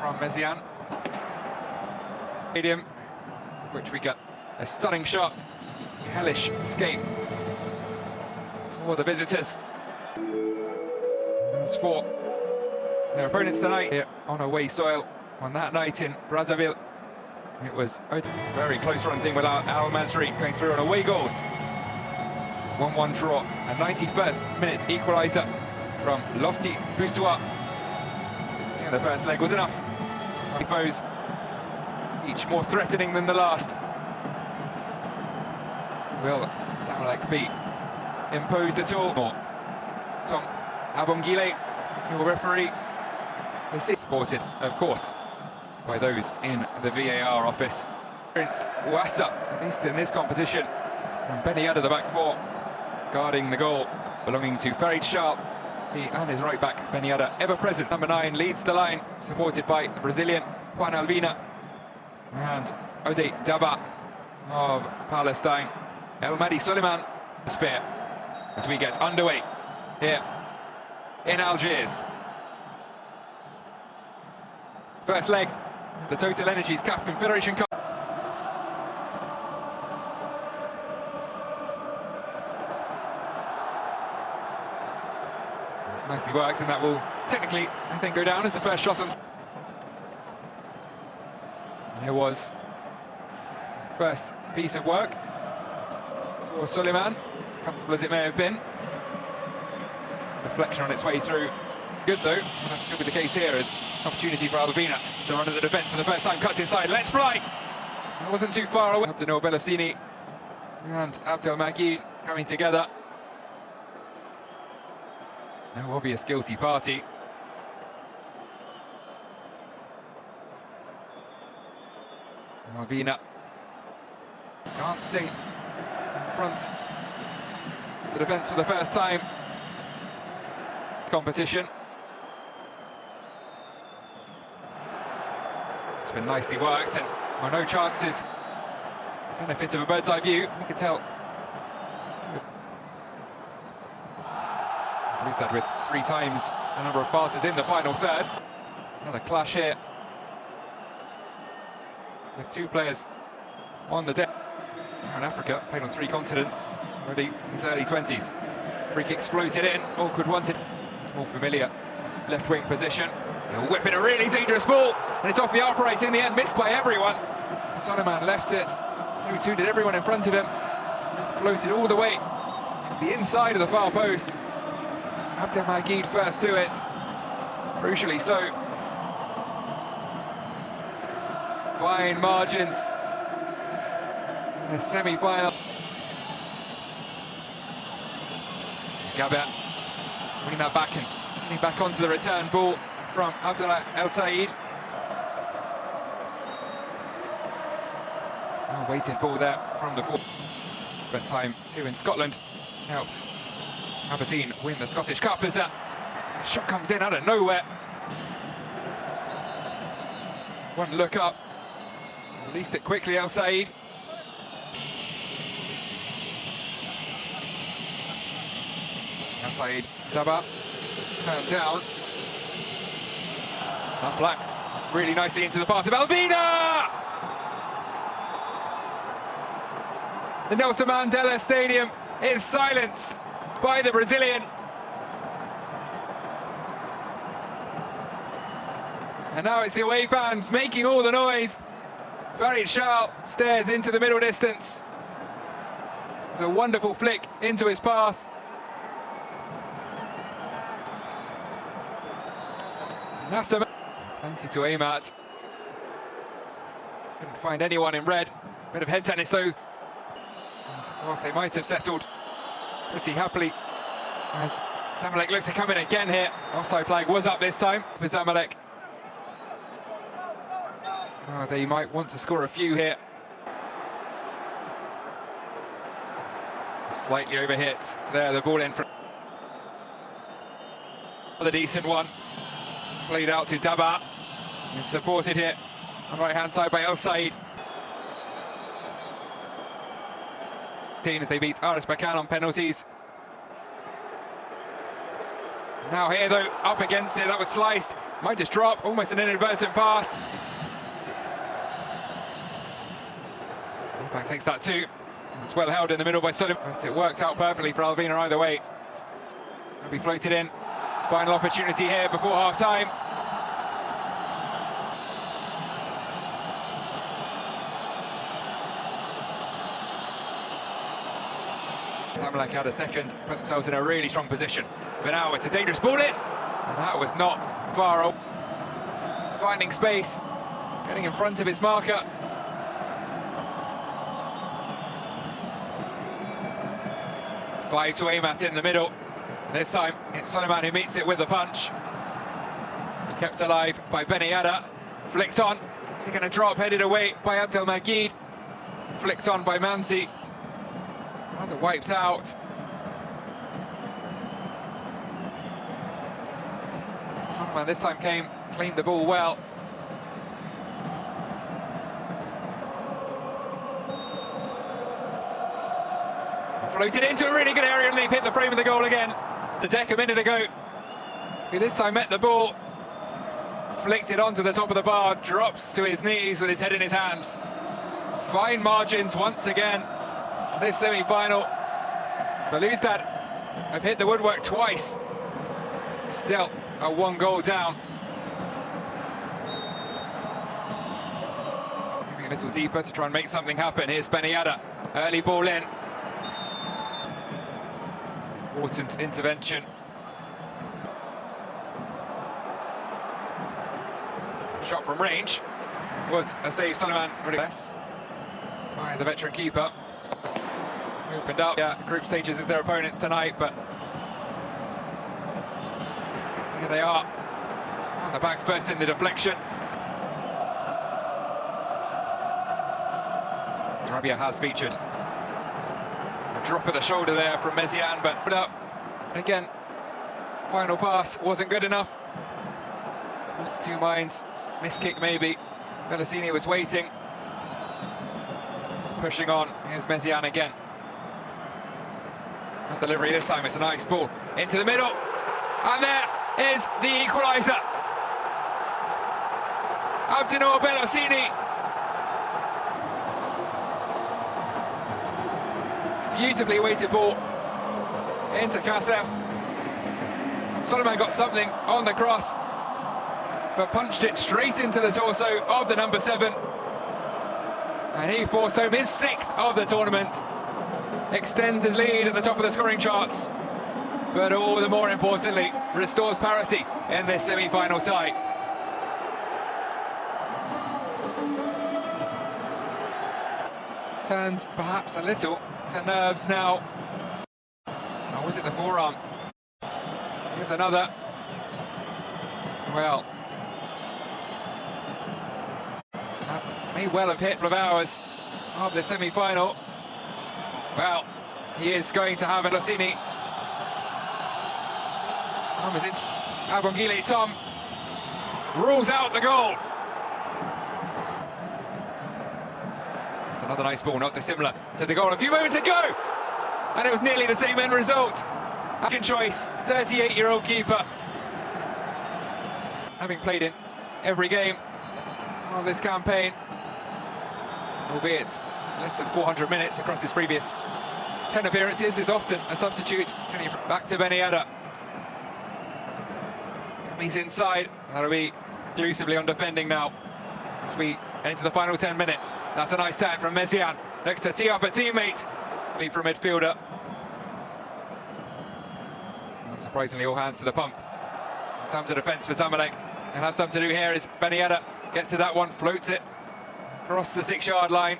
from Mezian. Stadium, which we get a stunning shot. Hellish escape for the visitors. As for their opponents tonight here on away soil, on that night in Brazzaville, it was a very close run thing without Al Masri going through on away goals. 1-1 draw, a 91st minute equaliser from Lofty Boussois. Yeah, the first leg was enough. Foes, each more threatening than the last. Will Zamalek be imposed at all? Tom Abongile, your referee. This is supported, of course, by those in the VAR office. Wassa, at least in this competition, and Benny out of the back four, guarding the goal belonging to Farid Shal. He and his right back, Ben Yedder, ever present. Number 9 leads the line, supported by the Brazilian Juan Albina and Ode Daba of Palestine. El Madi Suleiman spear as we get underway here in Algiers. First leg, the Total Energies CAF Confederation Cup. It's nicely worked, and that will technically, I think, go down as the first shot on. There was first piece of work for Suleiman, comfortable as it may have been. Deflection on its way through. Good though, that's still be the case here as opportunity for Albina to run at the defence for the first time, cuts inside, let's fly! It wasn't too far away. Abdel Belosini and Abdel Magid coming together. No obvious guilty party. Albina dancing in front of the defence for the first time. Competition. It's been nicely worked, and no chances. Benefit of a bird's eye view, we could tell. Belouizdad with 3 times the number of passes in the final third. Another clash here. We have 2 players on the deck. In Africa, played on 3 continents, already in his early 20s. Free kicks floated in, awkward wanted. It's more familiar left wing position. He'll whip in a really dangerous ball, and it's off the upright in the end, missed by everyone. Suleiman left it, so too did everyone in front of him. It floated all the way. It's the inside of the far post. Abdel Magid first to it, crucially so. Fine margins. The semi-final. Gabet winning that back and getting back onto the return ball from Abdullah El Said. Well weighted ball there from the forward. Spent time too in Scotland. Helped Aberdeen win the Scottish Cup as that shot comes in out of nowhere. One look up. Released it quickly, El Said. El Said, Daba, turned down. Flack really nicely into the path of Albina! The Nelson Mandela Stadium is silenced by the Brazilian. And now it's the away fans making all the noise. Farid Shal stares into the middle distance. It's a wonderful flick into his path. Nasser, plenty to aim at. Couldn't find anyone in red. Bit of head tennis though. And whilst they might have settled pretty happily, as Zamalek looked to come in again here. Offside flag was up this time for Zamalek. Oh, they might want to score a few here. Slightly overhit there, the ball in front. Another decent one. Played out to Daba. He's supported here on the right-hand side by El Said. As they beat Aris Bakan on penalties. Now here though, up against it, that was sliced. Might just drop, almost an inadvertent pass. Back takes that too. It's well held in the middle by Sullivan. It worked out perfectly for Alvina either way. It'll be floated in. Final opportunity here before half-time. Zamalek had a second, put themselves in a really strong position. But now it's a dangerous ball in, and that was knocked far away. Finding space, getting in front of his marker. Five to aim at in the middle. This time it's Sullivan who meets it with the punch. He kept alive by Belouizdad. Flicked on. Is he going to drop? Headed away by Abdelmajid. Flicked on by Manzi. Rather wiped out. Sullivan this time cleaned the ball well. Floated into a really good area and they've hit the frame of the goal again. The deck a minute ago, who this time met the ball, flicked it onto the top of the bar, drops to his knees with his head in his hands. Fine margins once again. This semi-final. Belouizdad have hit the woodwork twice. Still a 1 goal down. Moving a little deeper to try and make something happen. Here's Belouizdad. Early ball in. Important intervention. Shot from range was a save. Sullivan really less by the veteran keeper. Opened up. Yeah, group stages as their opponents tonight, but here they are on the back foot in the deflection. Rabia has featured. Drop of the shoulder there from Mezian, but put up again. Final pass wasn't good enough. Caught two minds. Miss kick maybe. Belouizdad was waiting. Pushing on. Here's Mezian again. That's delivery this time. It's a nice ball into the middle, and there is the equaliser. Abdinor Belouizdad. Beautifully weighted ball into CAF. Sullivan got something on the cross, but punched it straight into the torso of the number 7. And he forced home his 6th of the tournament. Extends his lead at the top of the scoring charts, but all the more importantly, restores parity in this semi-final tie. Turns perhaps a little to nerves now. Or was it the forearm? Here's another. Well, that may well have hit a couple of hours of the semi-final. Well, he is going to have a Belouizdad. Abongile Tom rules out the goal. It's another nice ball, not dissimilar to the goal a few moments ago. And it was nearly the same end result. Second choice, 38-year-old keeper. Having played in every game of this campaign, albeit less than 400 minutes across his previous 10 appearances, is often a substitute. Back to Belouizdad. He's inside. That'll be exclusively on defending now as we into the final 10 minutes. That's a nice turn from Mezian. Next to tee up a teammate. Lead from midfielder. Unsurprisingly, all hands to the pump. In terms of defence for Zamalek, they'll have something to do here as Belouizdad gets to that one, floats it across the 6-yard line.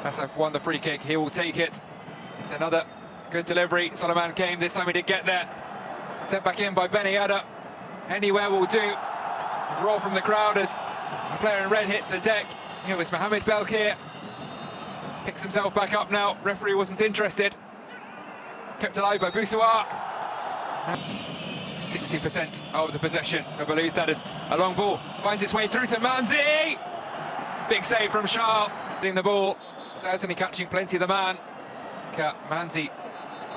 Kasaf won the free kick, he will take it. It's another good delivery. Sullivan came, this time he did get there. Sent back in by Belouizdad. Anywhere will do. Roll from the crowd as the player in red hits the deck. It was Mohamed Belkir. Picks himself back up now. Referee wasn't interested. Kept alive by Boussoir. 60% of the possession for Belouizdad as a long ball finds its way through to Manzi. Big save from Charles. Getting the ball, certainly catching plenty of the man. Manzi,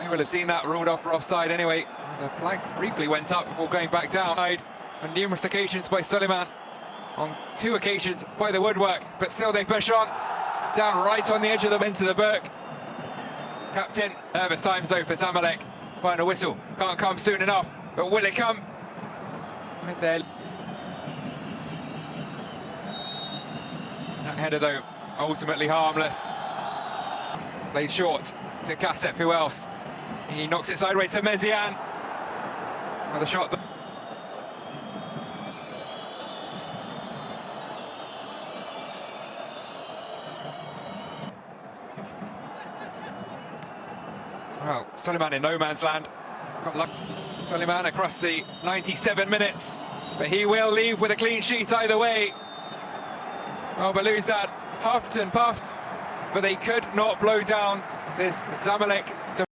we will have seen that ruled off for offside anyway. The flag briefly went up before going back down. On numerous occasions by Suleiman, on 2 occasions by the Woodwork, but still they push on, down right on the edge of the into the Burke. Captain, nervous times though for Zamalek. Final whistle, can't come soon enough, but will it come? Right there. That header though, ultimately harmless. Played short to Kasef, who else? He knocks it sideways to Mezian. Another shot. Well, Suleiman in no man's land. Got luck. Suleiman across the 97 minutes, but he will leave with a clean sheet either way. Well, Belouizdad huffed and puffed, but they could not blow down this Zamalek